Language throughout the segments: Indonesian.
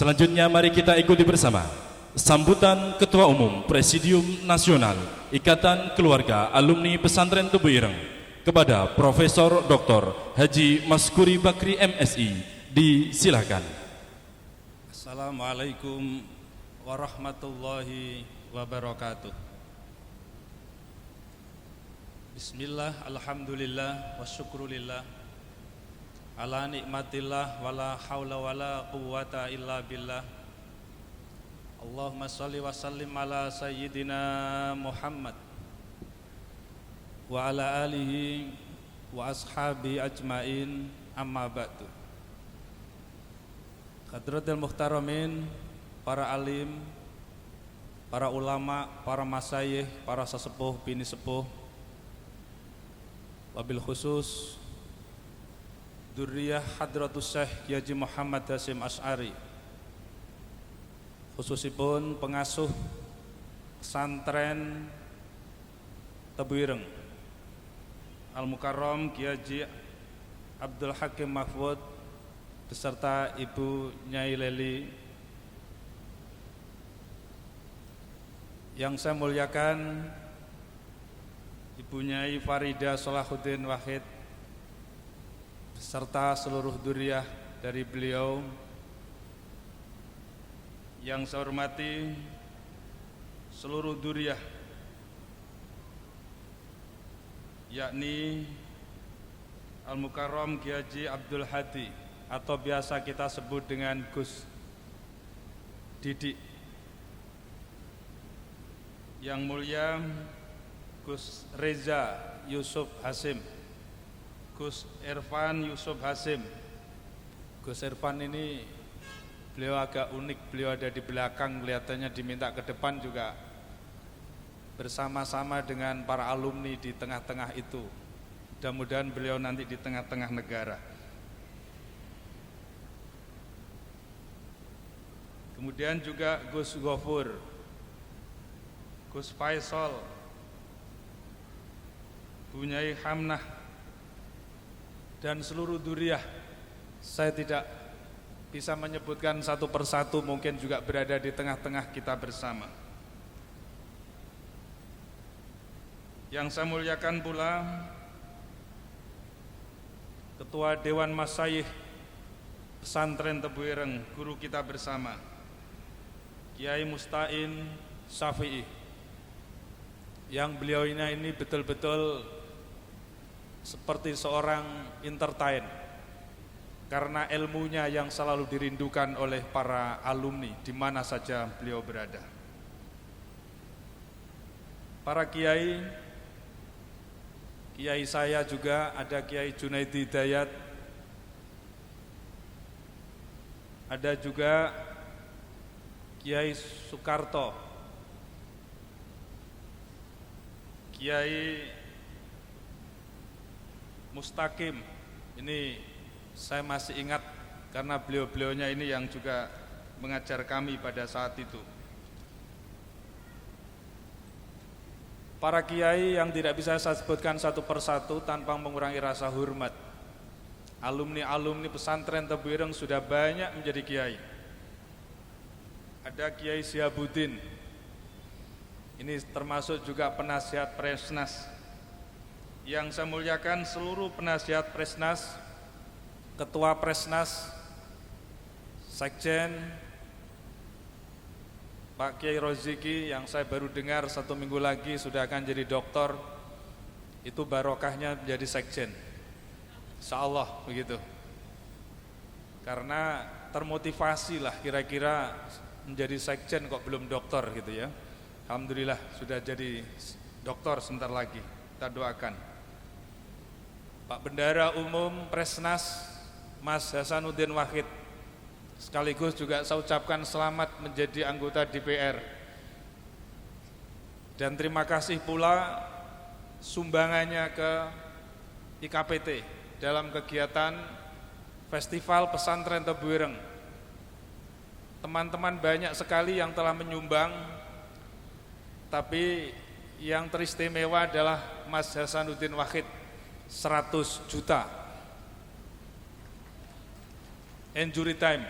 Selanjutnya mari kita ikuti bersama sambutan Ketua Umum Presidium Nasional Ikatan Keluarga Alumni Pesantren Tebu Ireng kepada Profesor Dr. Haji Maskuri Bakri MSI. Disilakan. Assalamualaikum warahmatullahi wabarakatuh. Bismillah, alhamdulillah, wa syukrulillah ala nikmatillah, wala hawla wala quwwata illa billah. Allahumma salli wa sallim ala sayyidina Muhammad wa ala alihi wa ashabi ajmain, amma ba'du. Hadratul muhtaramin, para alim, para ulama, para masyayikh, para sesepuh, bini sepuh, wabil khusus Dzurriyyah Hadratus Syekh Haji Muhammad Hasyim Asy'ari, khususipun pengasuh pesantren Tebu Ireng Al-Mukarram Haji Abdul Hakim Mahfud beserta Ibu Nyai Leli. Yang saya muliakan Ibu Nyai Farida Salahuddin Wahid serta seluruh dzurriyyah dari beliau. Yang saya hormati seluruh dzurriyyah, yakni Al-Mukarram Haji Abdul Hadi atau biasa kita sebut dengan Gus Didik. Yang mulia Gus Reza Yusuf Hasim, Gus Irfan Yusuf Hasim. Gus Irfan ini beliau agak unik, beliau ada di belakang, kelihatannya diminta ke depan juga bersama-sama dengan para alumni di tengah-tengah itu. Mudah-mudahan beliau nanti di tengah-tengah negara. Kemudian juga Gus Ghafur, Gus Faisal, Bu Nyai Hamnah, dan seluruh dzurriyyah. Saya tidak bisa menyebutkan satu persatu, mungkin juga berada di tengah-tengah kita bersama. Yang saya muliakan pula Ketua Dewan Masyayikh Pesantren Tebu Ireng, guru kita bersama, Kiai Musta'in Syafi'i, yang beliau ini betul-betul seperti seorang entertain karena ilmunya yang selalu dirindukan oleh para alumni di mana saja beliau berada. Para kiai, kiai saya juga ada Kiai Junaidi Hidayat, ada juga Kiai Soekarto, Kiai Mustaqim. Ini saya masih ingat karena beliau-beliaunya ini yang juga mengajar kami pada saat itu. Para kiai yang tidak bisa saya sebutkan satu persatu tanpa mengurangi rasa hormat. Alumni-alumni pesantren Tebu Ireng sudah banyak menjadi kiai. Ada Kiai Syihabuddin, ini termasuk juga penasihat Presnas. Yang saya muliakan seluruh penasihat Presnas, Ketua Presnas, Sekjen, Pak Kiai Roziki yang saya baru dengar 1 minggu lagi sudah akan jadi doktor. Itu barokahnya menjadi Sekjen, insyaallah begitu. Karena termotivasi lah kira-kira menjadi Sekjen kok belum doktor gitu ya. Alhamdulillah sudah jadi doktor sebentar lagi, kita doakan. Pak Bendara Umum Presnas Mas Hasanuddin Wahid, sekaligus juga saya ucapkan selamat menjadi anggota DPR. Dan terima kasih pula sumbangannya ke IKPT dalam kegiatan Festival Pesantren Tebu Ireng. Teman-teman banyak sekali yang telah menyumbang, tapi yang teristimewa adalah Mas Hasanuddin Wahid, 100 juta. Injury time,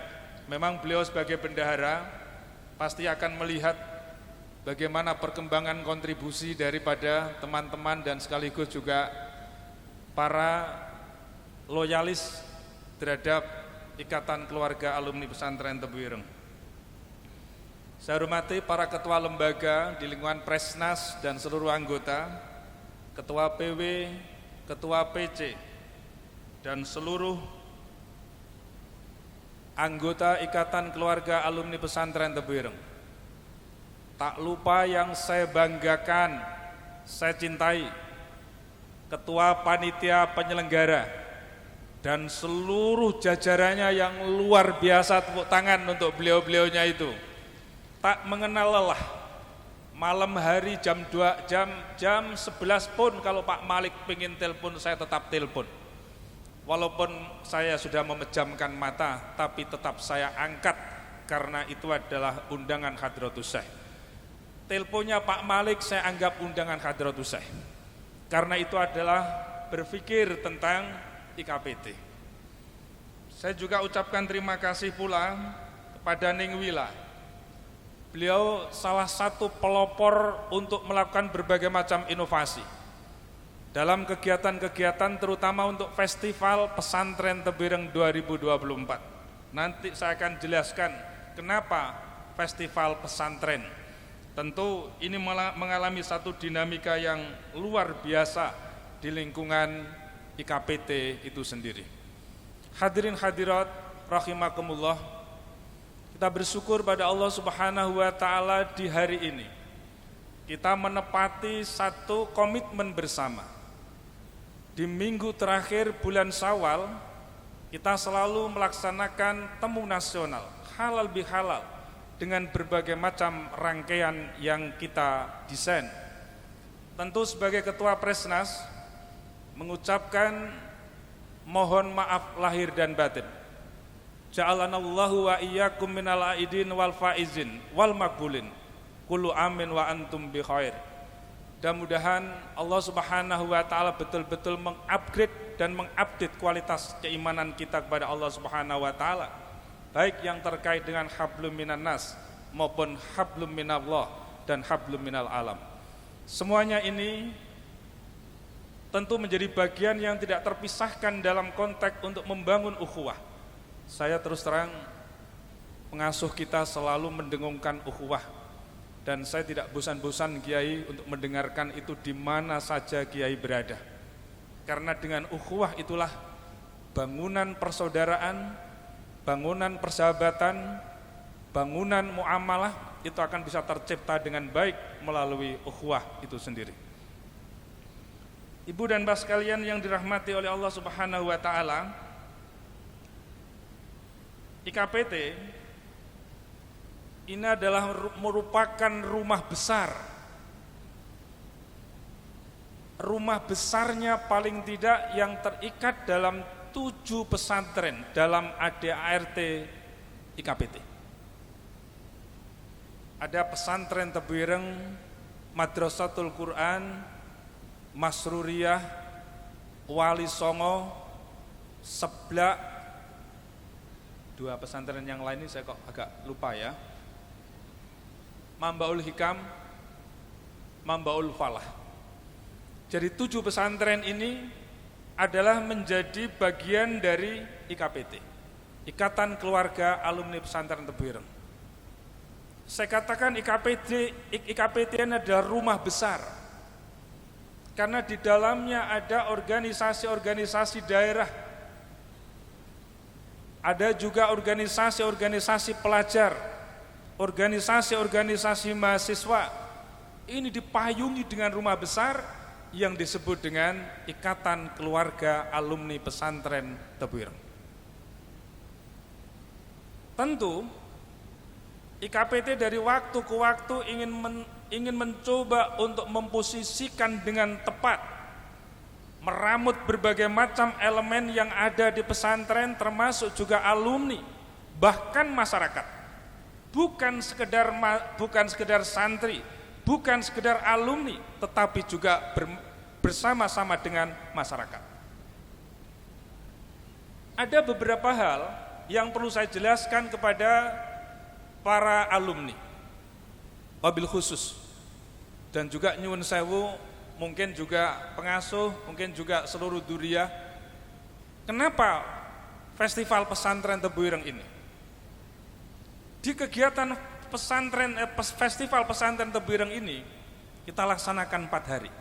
memang beliau sebagai bendahara pasti akan melihat bagaimana perkembangan kontribusi daripada teman-teman dan sekaligus juga para loyalis terhadap Ikatan Keluarga Alumni Pesantren Tebu Ireng. Saya hormati para ketua lembaga di lingkungan Presnas dan seluruh anggota, ketua PW, ketua PC, dan seluruh anggota Ikatan Keluarga Alumni Pesantren Tebu Ireng. Tak lupa yang saya banggakan, saya cintai, ketua panitia penyelenggara dan seluruh jajarannya yang luar biasa, tepuk tangan untuk beliau-beliaunya itu. Tak mengenal lelah, malam hari jam 11 pun kalau Pak Malik pengen telepon saya tetap telepon. Walaupun saya sudah memejamkan mata, tapi tetap saya angkat karena itu adalah undangan Hadratus Syekh. Teleponnya Pak Malik saya anggap undangan Hadratus Syekh. Karena itu adalah berpikir tentang IKPT. Saya juga ucapkan terima kasih pula kepada Ning Wila. Beliau salah satu pelopor untuk melakukan berbagai macam inovasi dalam kegiatan-kegiatan terutama untuk Festival Pesantren Tebu Ireng 2024. Nanti saya akan jelaskan kenapa Festival Pesantren. Tentu ini mengalami satu dinamika yang luar biasa di lingkungan IKPT itu sendiri. Hadirin hadirat rahimakumullah, kita bersyukur pada Allah Subhanahu wa taala di hari ini kita menepati satu komitmen bersama. Di minggu terakhir bulan Syawal kita selalu melaksanakan temu nasional halal bihalal dengan berbagai macam rangkaian yang kita desain. Tentu sebagai ketua Presnas mengucapkan mohon maaf lahir dan batin. Ja'alanallahu wa iyyakum minal aidin wal faizin wal makbulin. Kullu amin wa antum bi khair. Mudah-mudahan Allah Subhanahu wa taala betul-betul mengupgrade dan mengupdate kualitas keimanan kita kepada Allah Subhanahu wa taala, baik yang terkait dengan hablum minan nas maupun hablum minallah dan hablum minal alam. Semuanya ini tentu menjadi bagian yang tidak terpisahkan dalam konteks untuk membangun ukhuwah. Saya terus terang mengasuh kita selalu mendengungkan ukhuwah, dan saya tidak bosan-bosan Kiai untuk mendengarkan itu di mana saja Kiai berada. Karena dengan ukhuwah itulah bangunan persaudaraan, bangunan persahabatan, bangunan muamalah itu akan bisa tercipta dengan baik melalui ukhuwah itu sendiri. Ibu dan bapak sekalian yang dirahmati oleh Allah Subhanahu wa taala, IKPT ini adalah merupakan rumah besar. Rumah besarnya paling tidak yang terikat dalam 7 pesantren dalam ADART IKPT. Ada pesantren Tebu Ireng, Madrasatul Quran, Masruriyah, Wali Songo, Seblak. 2 pesantren yang lain ini saya kok agak lupa ya. Mambaul Hikam, Mambaul Falah. Jadi 7 pesantren ini adalah menjadi bagian dari IKPT, Ikatan Keluarga Alumni Pesantren Tebu Ireng. Saya katakan IKPT ini adalah rumah besar, karena di dalamnya ada organisasi-organisasi daerah, ada juga organisasi-organisasi pelajar, organisasi-organisasi mahasiswa. Ini dipayungi dengan rumah besar yang disebut dengan Ikatan Keluarga Alumni Pesantren Tebu Ireng. Tentu IKPT dari waktu ke waktu ingin mencoba untuk memposisikan dengan tepat, meramut berbagai macam elemen yang ada di pesantren, termasuk juga alumni, bahkan masyarakat. Bukan sekedar santri, bukan sekedar alumni, tetapi juga bersama-sama dengan masyarakat. Ada beberapa hal yang perlu saya jelaskan kepada para alumni, wabil khusus, dan juga nyuwun sewu, mungkin juga pengasuh, mungkin juga seluruh duriyah. Kenapa Festival Pesantren Tebu Ireng ini? Di kegiatan Festival Pesantren Tebu Ireng ini kita laksanakan 4 hari.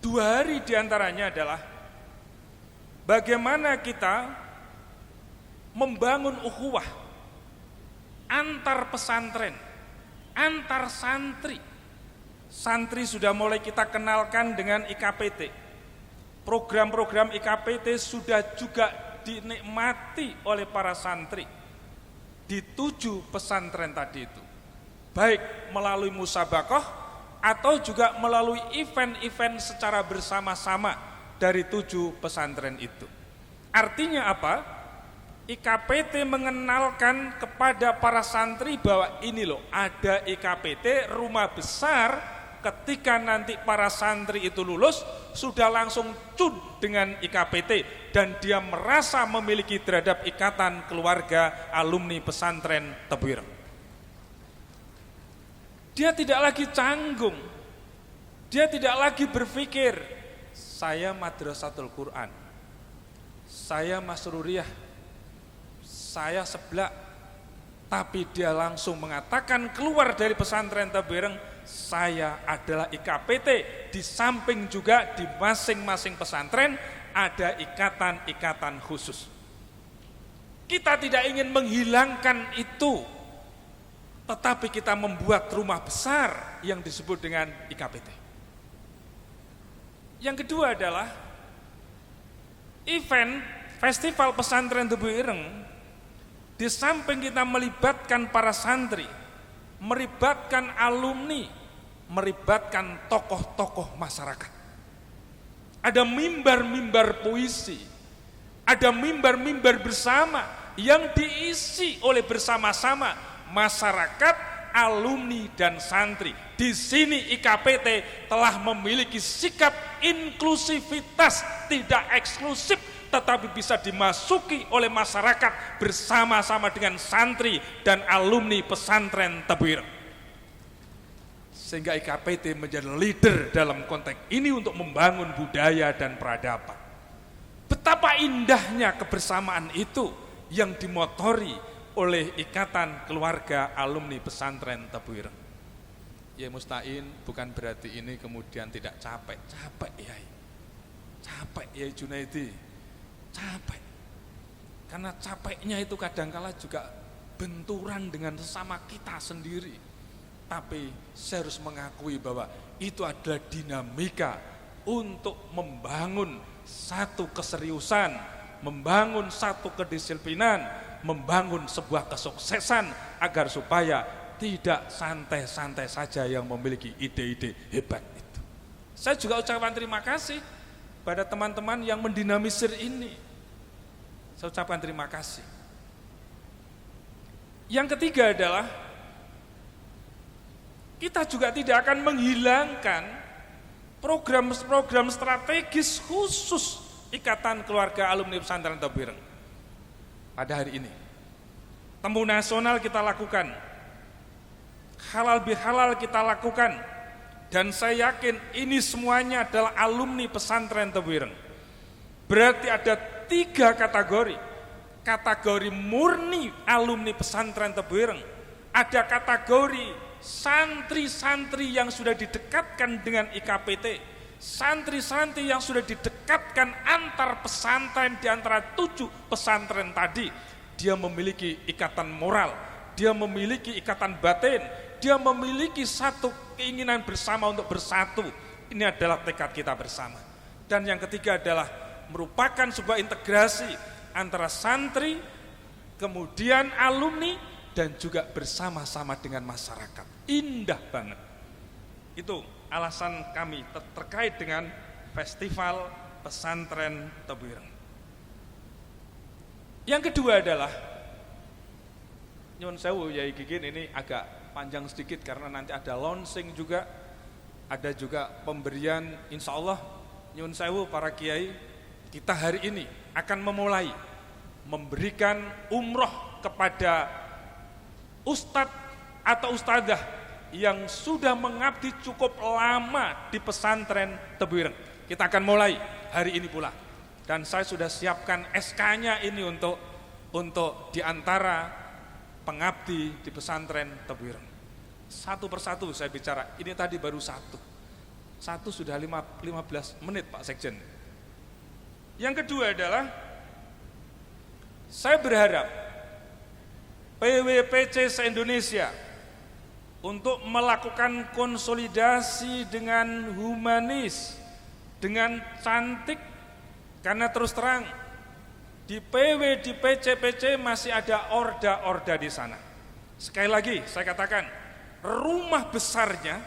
2 hari diantaranya adalah bagaimana kita membangun ukhuwah antar pesantren, antar santri. Santri sudah mulai kita kenalkan dengan IKPT. Program-program IKPT sudah juga dinikmati oleh para santri di 7 pesantren tadi itu, baik melalui musabakoh atau juga melalui event-event secara bersama-sama dari 7 pesantren itu. Artinya apa? IKPT mengenalkan kepada para santri bahwa ini loh, ada IKPT rumah besar. Ketika nanti para santri itu lulus, sudah langsung cun dengan IKPT dan dia merasa memiliki terhadap ikatan keluarga alumni pesantren Tebu Ireng. Dia tidak lagi canggung, dia tidak lagi berpikir, saya Madrasatul Quran, saya Masruriyah, saya seblak, tapi dia langsung mengatakan keluar dari pesantren Tebu Ireng, saya adalah IKPT. Di samping juga di masing-masing pesantren ada ikatan-ikatan khusus. Kita tidak ingin menghilangkan itu, tetapi kita membuat rumah besar yang disebut dengan IKPT. Yang kedua adalah event Festival Pesantren Tebu Ireng. Di samping kita melibatkan para santri, melibatkan alumni, melibatkan tokoh-tokoh masyarakat. Ada mimbar-mimbar puisi, ada mimbar-mimbar bersama yang diisi oleh bersama-sama masyarakat, alumni dan santri. Di sini IKPT telah memiliki sikap inklusivitas, tidak eksklusif, tetapi bisa dimasuki oleh masyarakat bersama-sama dengan santri dan alumni pesantren Tebu Ireng. Sehingga IKPT menjadi leader dalam konteks ini untuk membangun budaya dan peradaban. Betapa indahnya kebersamaan itu yang dimotori oleh ikatan keluarga alumni pesantren Tebu Ireng. Ya Mustain, bukan berarti ini kemudian tidak capek. Capek ya, capek ya Junaidi, capek. Karena capeknya itu kadangkala juga benturan dengan sesama kita sendiri. Tapi saya harus mengakui bahwa itu adalah dinamika untuk membangun satu keseriusan, membangun satu kedisiplinan, membangun sebuah kesuksesan agar supaya tidak santai-santai saja yang memiliki ide-ide hebat itu. Saya juga ucapkan terima kasih pada teman-teman yang mendinamisir ini. Saya ucapkan terima kasih. Yang ketiga adalah kita juga tidak akan menghilangkan program-program strategis khusus ikatan keluarga alumni pesantren Tebu Ireng. Pada hari ini, temu nasional kita lakukan, halal bihalal kita lakukan, dan saya yakin ini semuanya adalah alumni pesantren Tebu Ireng. Berarti ada 3 kategori. Kategori murni alumni pesantren Tebu Ireng, ada kategori santri-santri yang sudah didekatkan dengan IKPT, santri-santri yang sudah didekatkan antar pesantren di antara 7 pesantren tadi. Dia memiliki ikatan moral, dia memiliki ikatan batin, dia memiliki satu keinginan bersama untuk bersatu. Ini adalah tekad kita bersama. Dan yang ketiga adalah merupakan sebuah integrasi antara santri, kemudian alumni, dan juga bersama-sama dengan masyarakat. Indah banget. Itu alasan kami terkait dengan Festival Pesantren Tebu Ireng. Yang kedua adalah, nyun sewu ya Gigin, ini agak panjang sedikit karena nanti ada launching juga, ada juga pemberian. Insya Allah nyun sewu para kiai, kita hari ini akan memulai memberikan umroh kepada ustadz atau ustadzah yang sudah mengabdi cukup lama di pesantren Tebu Ireng. Kita akan mulai hari ini pula. Dan saya sudah siapkan SK-nya ini untuk diantara pengabdi di pesantren Tebu Ireng. Satu persatu saya bicara, ini tadi baru satu sudah 15 menit Pak Sekjen. Yang kedua adalah saya berharap PWPC se-Indonesia untuk melakukan konsolidasi dengan humanis, dengan cantik, karena terus terang di PW, di PC masih ada orda-orda di sana. Sekali lagi saya katakan, rumah besarnya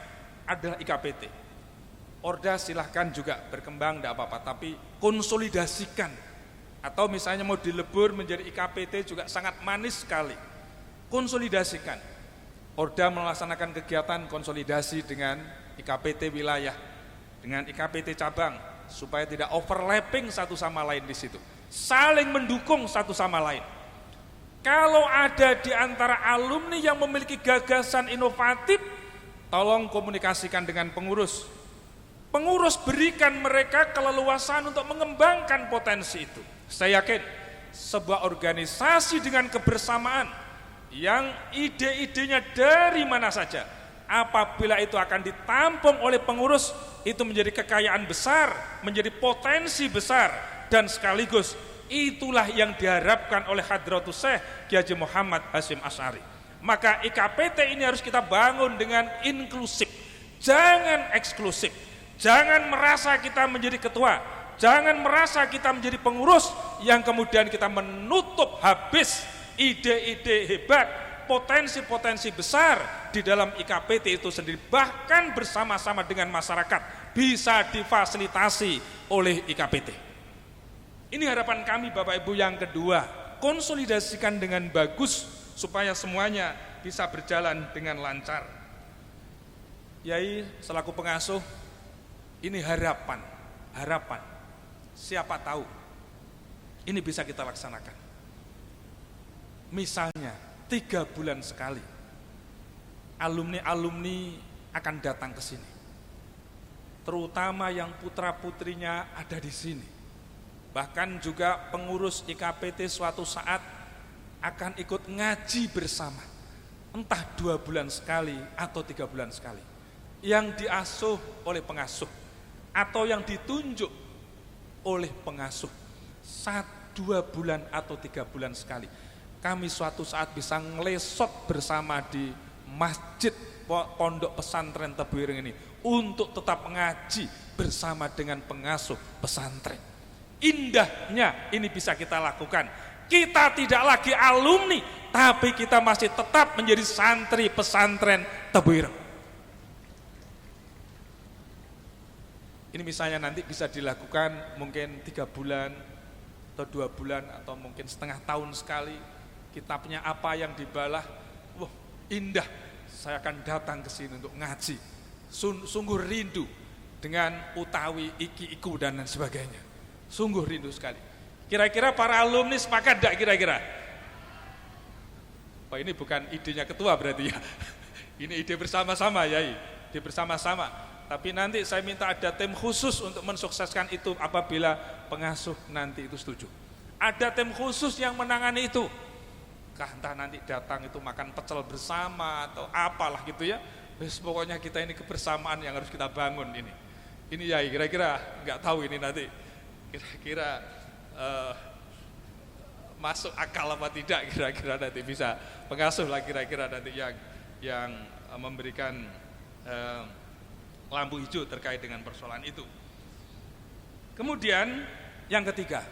adalah IKPT. Orda silahkan juga berkembang, tidak apa-apa, tapi konsolidasikan. Atau misalnya mau dilebur menjadi IKPT juga sangat manis sekali. Konsolidasikan. Orda melaksanakan kegiatan konsolidasi dengan IKPT wilayah, dengan IKPT cabang, supaya tidak overlapping satu sama lain di situ. Saling mendukung satu sama lain. Kalau ada di antara alumni yang memiliki gagasan inovatif, tolong komunikasikan dengan pengurus. Pengurus berikan mereka keleluasaan untuk mengembangkan potensi itu. Saya yakin sebuah organisasi dengan kebersamaan yang ide-idenya dari mana saja, apabila itu akan ditampung oleh pengurus, itu menjadi kekayaan besar, menjadi potensi besar, dan sekaligus itulah yang diharapkan oleh Hadratus Syekh Kiai Haji Muhammad Hasyim Asy'ari. Maka IKPT ini harus kita bangun dengan inklusif, jangan eksklusif, jangan merasa kita menjadi ketua, jangan merasa kita menjadi pengurus yang kemudian kita menutup habis ide-ide hebat, potensi-potensi besar di dalam IKPT itu sendiri, bahkan bersama-sama dengan masyarakat bisa difasilitasi oleh IKPT. Ini harapan kami Bapak Ibu. Yang kedua, konsolidasikan dengan bagus supaya semuanya bisa berjalan dengan lancar. Yai selaku pengasuh, ini harapan, siapa tahu ini bisa kita laksanakan. Misalnya 3 bulan sekali alumni-alumni akan datang ke sini, terutama yang putra-putrinya ada di sini. Bahkan juga pengurus IKPT suatu saat akan ikut ngaji bersama, entah 2 bulan sekali atau 3 bulan sekali, yang diasuh oleh pengasuh atau yang ditunjuk oleh pengasuh 1-2 bulan atau 3 bulan sekali. Kami suatu saat bisa ngelesot bersama di masjid pondok pesantren Tebu Ireng ini untuk tetap mengaji bersama dengan pengasuh pesantren. Indahnya ini bisa kita lakukan. Kita tidak lagi alumni, tapi kita masih tetap menjadi santri pesantren Tebu Ireng. Ini misalnya nanti bisa dilakukan mungkin 3 bulan atau 2 bulan atau mungkin setengah tahun sekali. Kitabnya apa yang dibalah, wah indah, saya akan datang ke sini untuk ngaji. Sungguh rindu dengan utawi iki-iku dan lain sebagainya. Sungguh rindu sekali. Kira-kira para alumni sepakat tidak kira-kira? Oh ini bukan idenya ketua berarti ya. Ini ide bersama-sama ya, ide bersama-sama. Tapi nanti saya minta ada tim khusus untuk mensukseskan itu apabila pengasuh nanti itu setuju. Ada tim khusus yang menangani itu. Entah nanti datang itu makan pecel bersama atau apalah gitu ya. Pokoknya kita ini kebersamaan yang harus kita bangun ini. Ini ya kira-kira nggak tahu ini nanti kira-kira masuk akal apa tidak, kira-kira nanti bisa pengasuh lah kira-kira nanti yang memberikan lampu hijau terkait dengan persoalan itu. Kemudian yang ketiga,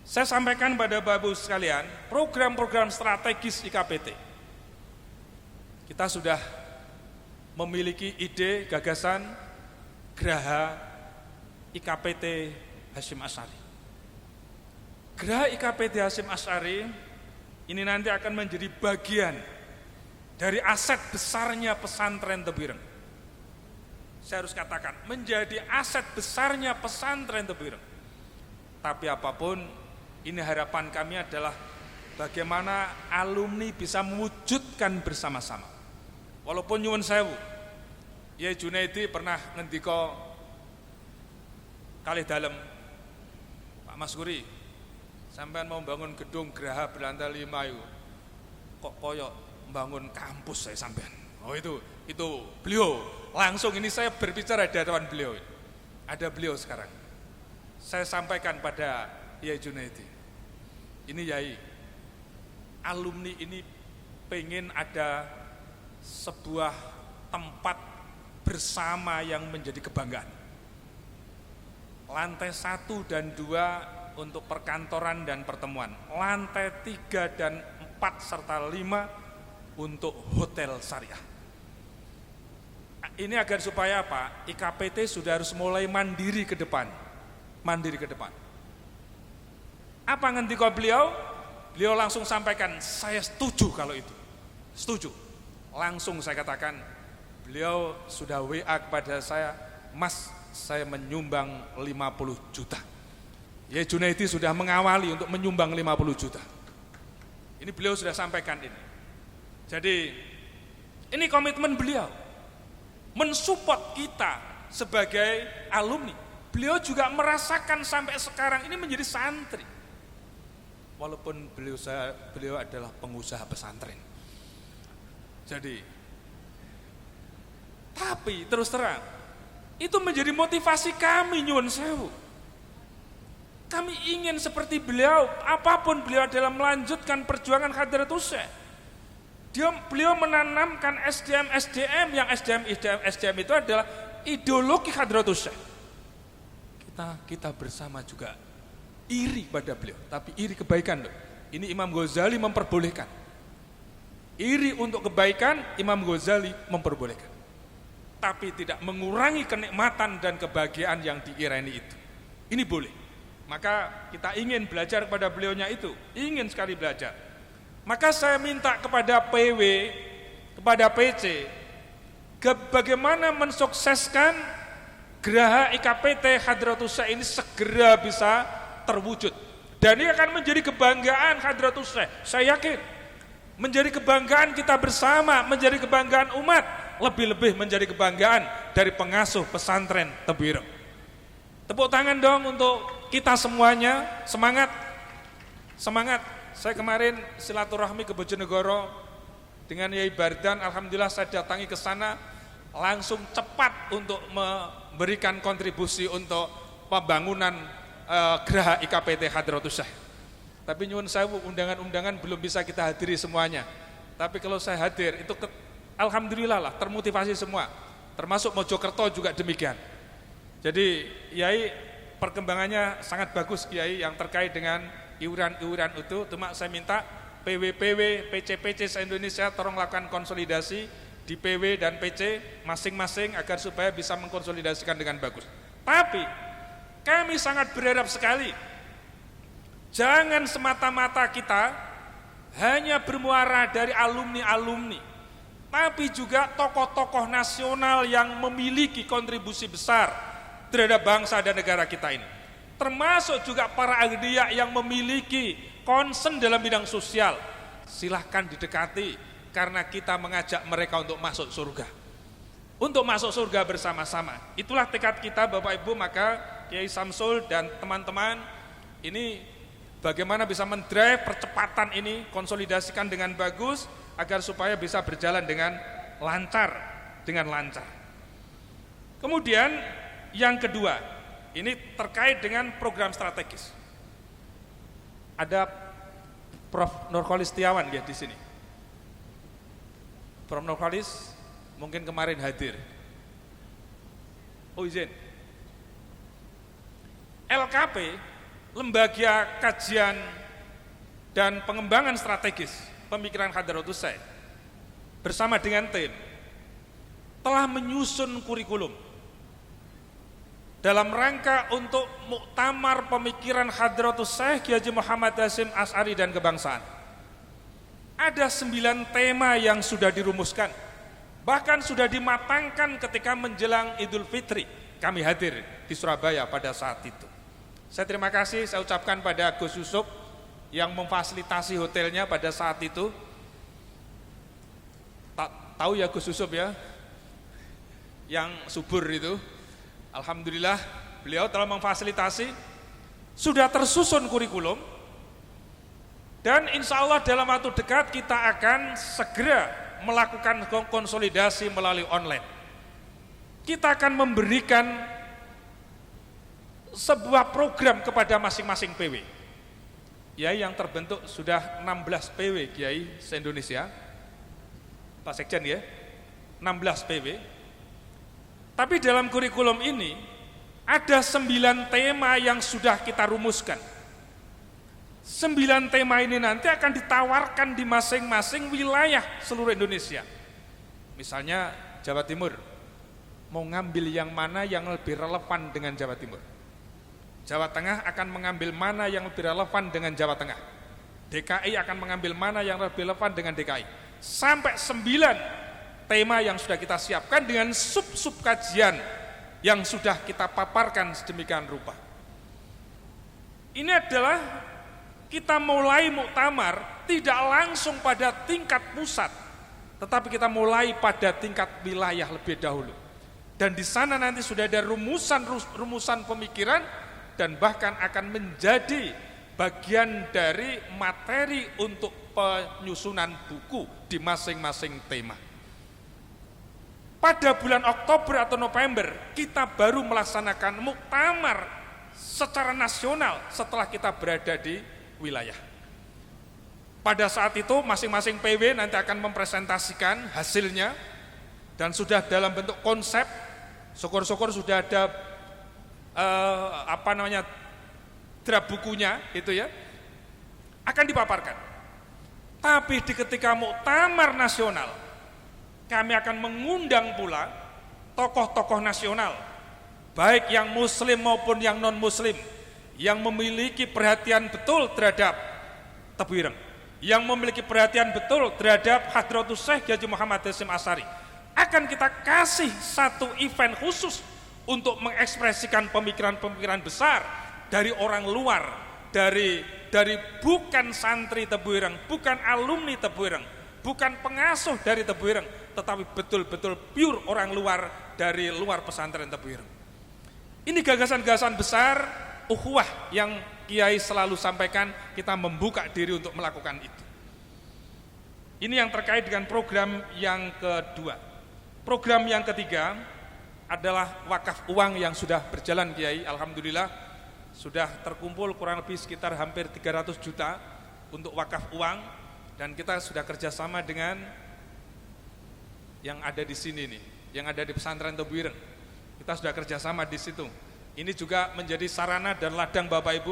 saya sampaikan pada Bapak Ibu sekalian, program-program strategis IKPT. Kita sudah memiliki ide, gagasan, Geraha IKPT Hasyim Asy'ari. Geraha IKPT Hasyim Asy'ari ini nanti akan menjadi bagian dari aset besarnya pesantren Tebu Ireng. Saya harus katakan, menjadi aset besarnya pesantren Tebu Ireng. Tapi apapun, Ini harapan kami adalah bagaimana alumni bisa mewujudkan bersama-sama. Walaupun nyuwun sewu, Yai Junaidi pernah ngendika kalih dalem, Pak Mas Guri, sampean mau bangun gedung Geraha berlantai 5 itu, kok koyok bangun kampus saya sampean. Oh itu beliau langsung, ini saya berbicara di hadapan beliau. Ada beliau sekarang. Saya sampaikan pada Yai Junaidi, ini Yai, alumni ini pengen ada sebuah tempat bersama yang menjadi kebanggaan. Lantai 1 dan 2 untuk perkantoran dan pertemuan, lantai 3 dan 4 serta 5 untuk hotel syariah. Ini agar supaya apa? IKPT sudah harus mulai mandiri ke depan. Mandiri ke depan. Apa ngendika beliau? Beliau langsung sampaikan, saya setuju kalau itu. Setuju. Langsung saya katakan, beliau sudah WA kepada saya, Mas, saya menyumbang 50 juta. Ya, Junaidi sudah mengawali untuk menyumbang 50 juta. Ini beliau sudah sampaikan ini. Jadi, ini komitmen beliau. Mensupport kita sebagai alumni. Beliau juga merasakan sampai sekarang ini menjadi santri. Walaupun beliau adalah pengusaha pesantren. Jadi, tapi terus terang, itu menjadi motivasi kami nyuwun sewu. Kami ingin seperti beliau, apapun beliau dalam melanjutkan perjuangan Hadratus Syekh. Beliau menanamkan SDM yang SDM itu adalah ideologi Hadratus Syekh. Kita bersama juga iri pada beliau, tapi iri kebaikan loh. Ini Imam Ghazali memperbolehkan. Iri untuk kebaikan, Imam Ghazali memperbolehkan. Tapi tidak mengurangi kenikmatan dan kebahagiaan yang diireni itu. Ini boleh. Maka kita ingin belajar kepada beliaunya itu, ingin sekali belajar. Maka saya minta kepada PW, kepada PC, bagaimana mensukseskan Geraha IKPT Hadratus Syekh ini segera bisa terwujud. Dan ini akan menjadi kebanggaan Hadratus Syekh. Saya yakin menjadi kebanggaan kita bersama, menjadi kebanggaan umat, lebih-lebih menjadi kebanggaan dari pengasuh pesantren Tebu Ireng. Tepuk tangan dong untuk kita semuanya, semangat. Semangat. Saya kemarin silaturahmi ke Bojonegoro dengan Yai Bardan, alhamdulillah saya datangi ke sana langsung cepat untuk memberikan kontribusi untuk pembangunan Geraha IKPT Hadratus Syekh. Tapi nyuwun sewu, undangan-undangan belum bisa kita hadiri semuanya. Tapi kalau saya hadir itu alhamdulillah lah, termotivasi semua. Termasuk Mojokerto juga demikian. Jadi Yai, perkembangannya sangat bagus Yai yang terkait dengan iuran-iuran itu. Cuma saya minta PW-PW, PC-PC se-Indonesia tolong lakukan konsolidasi di PW dan PC masing-masing agar supaya bisa mengkonsolidasikan dengan bagus. Tapi kami sangat berharap sekali, jangan semata-mata kita hanya bermuara dari alumni-alumni, tapi juga tokoh-tokoh nasional yang memiliki kontribusi besar terhadap bangsa dan negara kita ini. Termasuk juga para agniya yang memiliki concern dalam bidang sosial. Silahkan didekati, karena kita mengajak mereka untuk masuk surga. Untuk masuk surga bersama-sama. Itulah tekad kita Bapak Ibu. Maka Kiai Samsul dan teman-teman ini bagaimana bisa mendrive percepatan ini, konsolidasikan dengan bagus agar supaya bisa berjalan dengan lancar. Kemudian yang kedua, ini terkait dengan program strategis. Ada Prof. Nurholis Setiawan ya di sini. Prof. Nurholis mungkin kemarin hadir. Oh izin. LKP, Lembaga Kajian dan Pengembangan Strategis Pemikiran Hadratus Syekh, bersama dengan tim telah menyusun kurikulum dalam rangka untuk muktamar pemikiran Hadratus Syekh Kiai Haji Muhammad Hasyim Asy'ari dan kebangsaan. Ada 9 tema yang sudah dirumuskan, bahkan sudah dimatangkan ketika menjelang Idul Fitri. Kami hadir di Surabaya pada saat itu. Saya terima kasih saya ucapkan pada Gus Yusuf yang memfasilitasi hotelnya pada saat itu. Tahu ya Gus Yusuf ya, yang subur itu. Alhamdulillah beliau telah memfasilitasi, sudah tersusun kurikulum, dan insya Allah dalam waktu dekat kita akan segera melakukan konsolidasi melalui online. Kita akan memberikan sebuah program kepada masing-masing PW. Ya, yang terbentuk sudah 16 PW Kiai se-Indonesia. Pak Sekjen ya, 16 PW. Tapi dalam kurikulum ini ada 9 tema yang sudah kita rumuskan. 9 tema ini nanti akan ditawarkan di masing-masing wilayah seluruh Indonesia. Misalnya Jawa Timur, mau ngambil yang mana yang lebih relevan dengan Jawa Timur. Jawa Tengah akan mengambil mana yang lebih relevan dengan Jawa Tengah. DKI akan mengambil mana yang lebih relevan dengan DKI. Sampai 9 tema yang sudah kita siapkan dengan sub-sub kajian yang sudah kita paparkan sedemikian rupa. Ini adalah kita mulai muktamar tidak langsung pada tingkat pusat, tetapi kita mulai pada tingkat wilayah lebih dahulu. Dan di sana nanti sudah ada rumusan pemikiran dan bahkan akan menjadi bagian dari materi untuk penyusunan buku di masing-masing tema. Pada bulan Oktober atau November kita baru melaksanakan muktamar secara nasional setelah kita berada di wilayah. Pada saat itu masing-masing PW nanti akan mempresentasikan hasilnya dan sudah dalam bentuk konsep. Syukur-syukur sudah ada draft bukunya itu ya, akan dipaparkan. Tapi di ketika muktamar nasional kami akan mengundang pula tokoh-tokoh nasional, baik yang muslim maupun yang non muslim, yang memiliki perhatian betul terhadap Tebu Ireng, yang memiliki perhatian betul terhadap Hadratus Syekh Haji Muhammad Hasyim Asy'ari. Akan kita kasih satu event khusus untuk mengekspresikan pemikiran-pemikiran besar dari orang luar, dari bukan santri Tebu Ireng, bukan alumni Tebu Ireng, bukan pengasuh dari Tebu Ireng, tetapi betul-betul pure orang luar dari luar pesantren Tebu Ireng. Ini gagasan-gagasan besar ukhuwah yang Kiai selalu sampaikan, kita membuka diri untuk melakukan itu. Ini yang terkait dengan program yang kedua. Program yang ketiga adalah wakaf uang yang sudah berjalan Kiai. Alhamdulillah sudah terkumpul kurang lebih sekitar hampir 300 juta untuk wakaf uang, dan kita sudah kerjasama dengan yang ada di sini nih, yang ada di pesantren Tebu Ireng. Kita sudah kerjasama di situ. Ini juga menjadi sarana dan ladang Bapak Ibu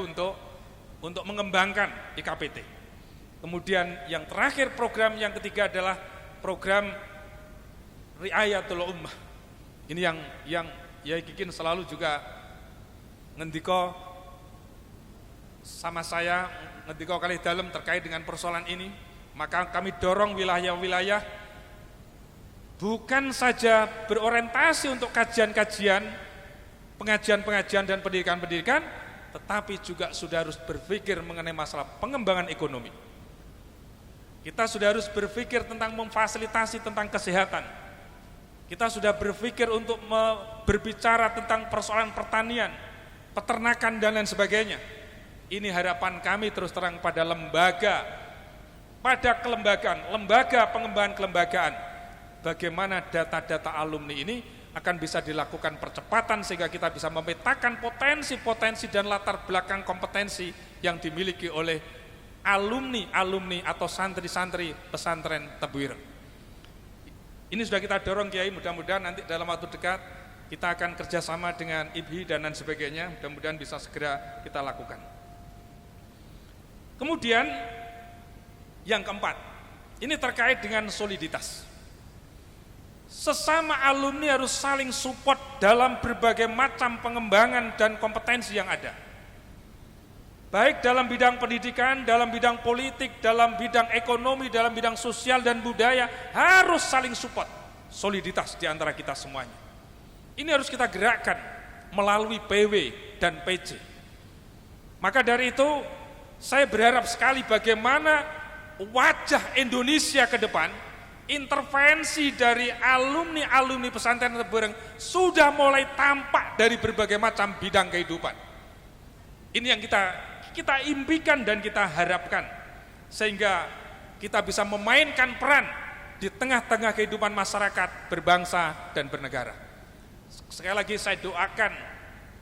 untuk mengembangkan IKPT. Kemudian yang terakhir, program yang ketiga adalah program Riayatul Ummah. Ini yang Yai Kikin selalu juga ngendiko sama saya, ngendiko kali dalam terkait dengan persoalan ini. Maka kami dorong wilayah-wilayah bukan saja berorientasi untuk kajian-kajian, pengajian-pengajian dan pendidikan-pendidikan, tetapi juga sudah harus berpikir mengenai masalah pengembangan ekonomi. Kita sudah harus berpikir tentang memfasilitasi tentang kesehatan. Kita sudah berpikir untuk berbicara tentang persoalan pertanian, peternakan dan lain sebagainya. Ini harapan kami terus terang pada lembaga, pada kelembagaan, lembaga pengembangan kelembagaan. Bagaimana data-data alumni ini akan bisa dilakukan percepatan sehingga kita bisa memetakan potensi-potensi dan latar belakang kompetensi yang dimiliki oleh alumni atau santri-santri pesantren Tebu Ireng. Ini sudah kita dorong Kiai, mudah-mudahan nanti dalam waktu dekat kita akan kerjasama dengan IBHI dan lain sebagainya, mudah-mudahan bisa segera kita lakukan. Kemudian yang keempat, ini terkait dengan soliditas. Sesama alumni harus saling support dalam berbagai macam pengembangan dan kompetensi yang ada. Baik dalam bidang pendidikan, dalam bidang politik, dalam bidang ekonomi, dalam bidang sosial dan budaya, harus saling support, soliditas di antara kita semuanya. Ini harus kita gerakkan melalui PW dan PC. Maka dari itu saya berharap sekali bagaimana wajah Indonesia ke depan, intervensi dari alumni-alumni pesantren Tebu Ireng sudah mulai tampak dari berbagai macam bidang kehidupan. Ini yang kita impikan dan kita harapkan, sehingga kita bisa memainkan peran di tengah-tengah kehidupan masyarakat berbangsa dan bernegara. Sekali lagi saya doakan,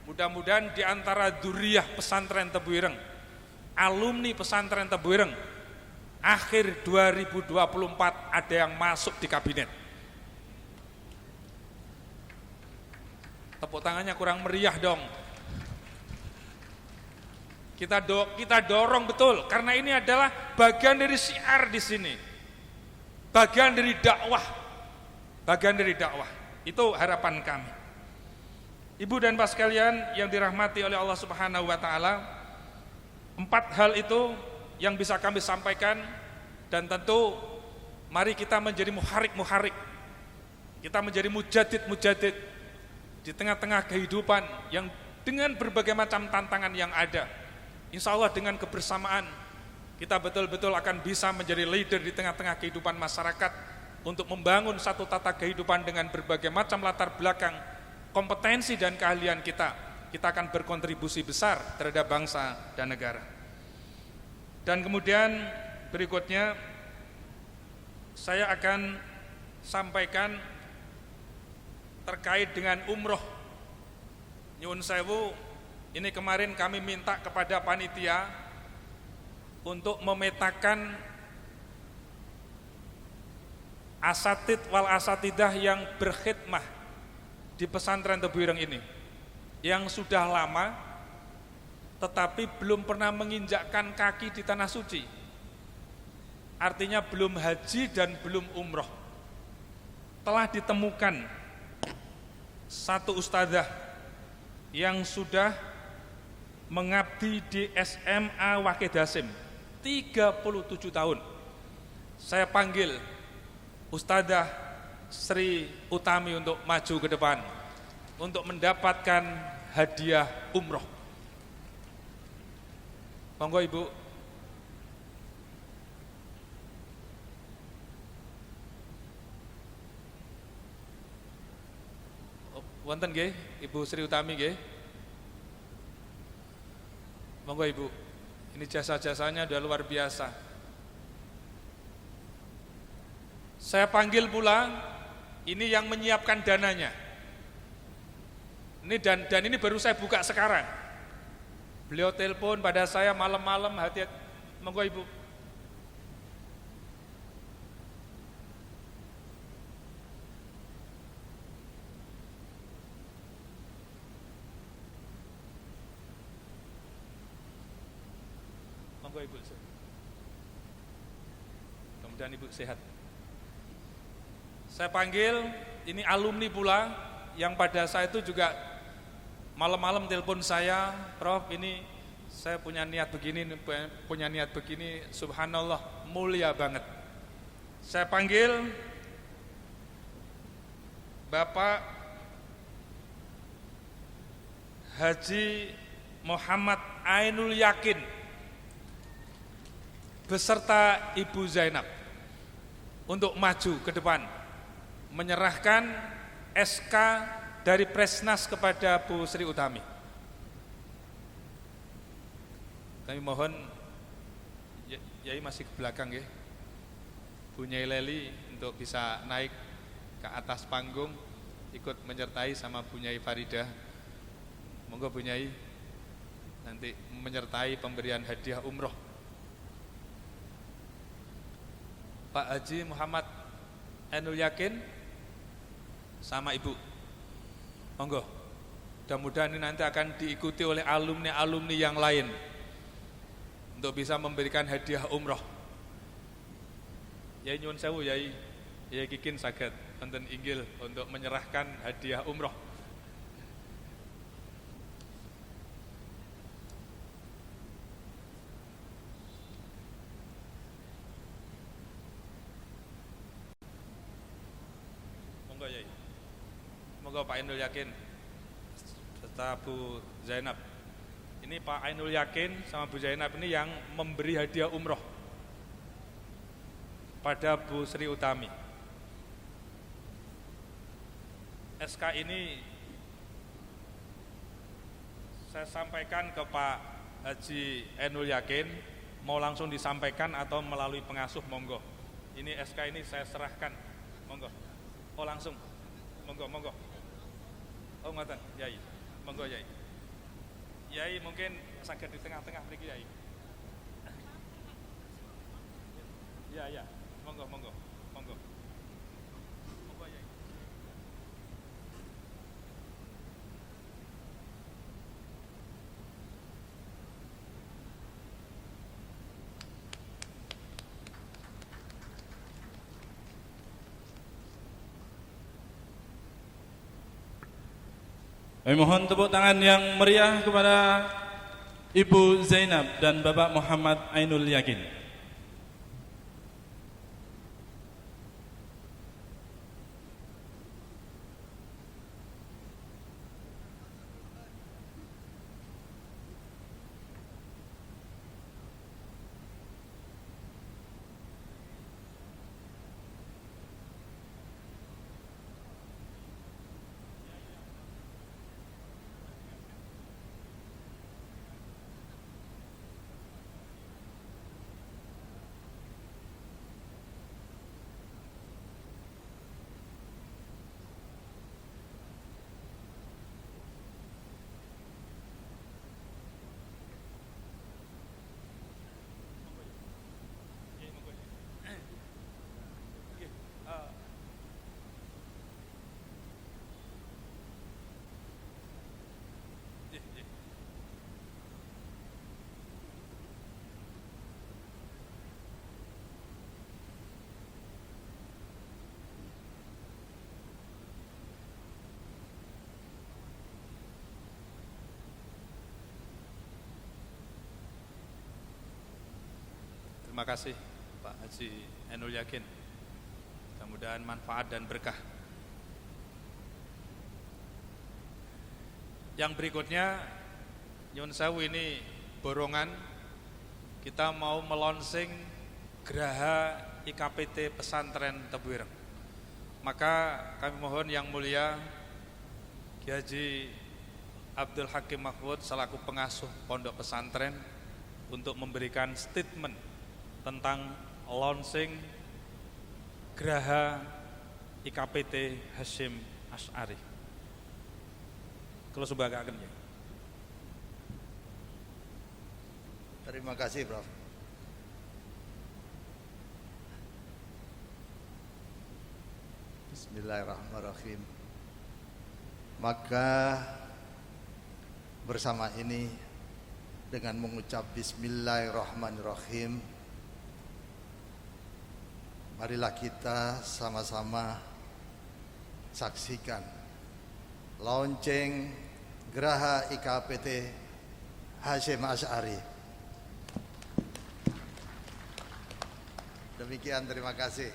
mudah-mudahan di antara dzurriyyah pesantren Tebu Ireng, alumni pesantren Tebu Ireng, akhir 2024 ada yang masuk di kabinet. Tepuk tangannya kurang meriah dong. Kita dorong betul, karena ini adalah bagian dari syiar di sini, bagian dari dakwah, Itu harapan kami. Ibu dan Bapak sekalian yang dirahmati oleh Allah Subhanahu wa taala, 4 hal itu yang bisa kami sampaikan, dan tentu mari kita menjadi muharik, kita menjadi mujadid di tengah-tengah kehidupan yang dengan berbagai macam tantangan yang ada. Insya Allah dengan kebersamaan kita betul-betul akan bisa menjadi leader di tengah-tengah kehidupan masyarakat untuk membangun satu tata kehidupan dengan berbagai macam latar belakang, kompetensi dan keahlian kita akan berkontribusi besar terhadap bangsa dan negara. Dan kemudian berikutnya saya akan sampaikan terkait dengan umroh. Nyuwun sewu, ini kemarin kami minta kepada panitia untuk memetakan asatid wal asatidah yang berkhidmah di pesantren Tebu Ireng ini, yang sudah lama tetapi belum pernah menginjakkan kaki di tanah suci, artinya belum haji dan belum umroh. Telah ditemukan satu ustadzah yang sudah mengabdi di SMA Wahid Hasim 37 tahun. Saya panggil Ustadzah Sri Utami untuk maju ke depan untuk mendapatkan hadiah umroh. Monggo Ibu. Wonten nggih Ibu Sri Utami nggih? Monggo Ibu. Ini jasa-jasanya sudah luar biasa. Saya panggil pula ini yang menyiapkan dananya. Ini dan ini baru saya buka sekarang. Beliau telepon pada saya malam-malam, hati-hati. Monggo Ibu. Monggo Ibu. Mudah-mudahan Ibu sehat. Saya panggil, ini alumni pula yang pada saat itu juga malam-malam telepon saya, Prof, ini saya punya niat begini, subhanallah, mulia banget. Saya panggil Bapak Haji Muhammad Ainul Yakin beserta Ibu Zainab untuk maju ke depan menyerahkan SK dari Presnas kepada Bu Sri Utami. Kami mohon Yai masih ke belakang ya, Bu Nyai Leli untuk bisa naik ke atas panggung ikut menyertai sama Bu Nyai Faridah. Monggo Bu Nyai nanti menyertai pemberian hadiah umroh. Pak Haji Muhammad Ainul Yakin sama Ibu, monggo. Mudah-mudahan ini nanti akan diikuti oleh alumni-alumni yang lain untuk bisa memberikan hadiah umroh. Yai nyuwun sewu Yai Kikin saged wonten inggil untuk menyerahkan hadiah umroh. Monggo Yai. Monggo Pak Ainul Yakin serta Bu Zainab. Ini Pak Ainul Yakin sama Bu Zainab ini yang memberi hadiah umroh pada Bu Sri Utami. SK ini saya sampaikan ke Pak Haji Ainul Yakin, mau langsung disampaikan atau melalui pengasuh, monggo. Ini SK ini saya serahkan, monggo. Oh langsung, monggo, monggo. Oh ngoten, Yai, monggo Yai. Yai mungkin saged di tengah-tengah mriki Yai. Ya ya, monggo, monggo, monggo. Monggo Yai. Kami mohon tepuk tangan yang meriah kepada Ibu Zainab dan Bapak Muhammad Ainul Yakin. Terima kasih Pak Haji Ainul Yakin. Mudah-mudahan manfaat dan berkah. Yang berikutnya, Nyun Sewu ini borongan, kita mau melonsing Geraha IKPT Pesantren Tebu Ireng. Maka kami mohon yang mulia Kiai Haji Abdul Hakim Mahfud selaku pengasuh pondok pesantren untuk memberikan statement tentang launching Geraha IKPT Hasyim Asy'ari. Kalau subagaken ya. Terima kasih, Prof. Bismillahirrahmanirrahim. Maka bersama ini dengan mengucap Bismillahirrahmanirrahim, marilah kita sama-sama saksikan launching Geraha IKPT Hasyim Asy'ari. Demikian, terima kasih.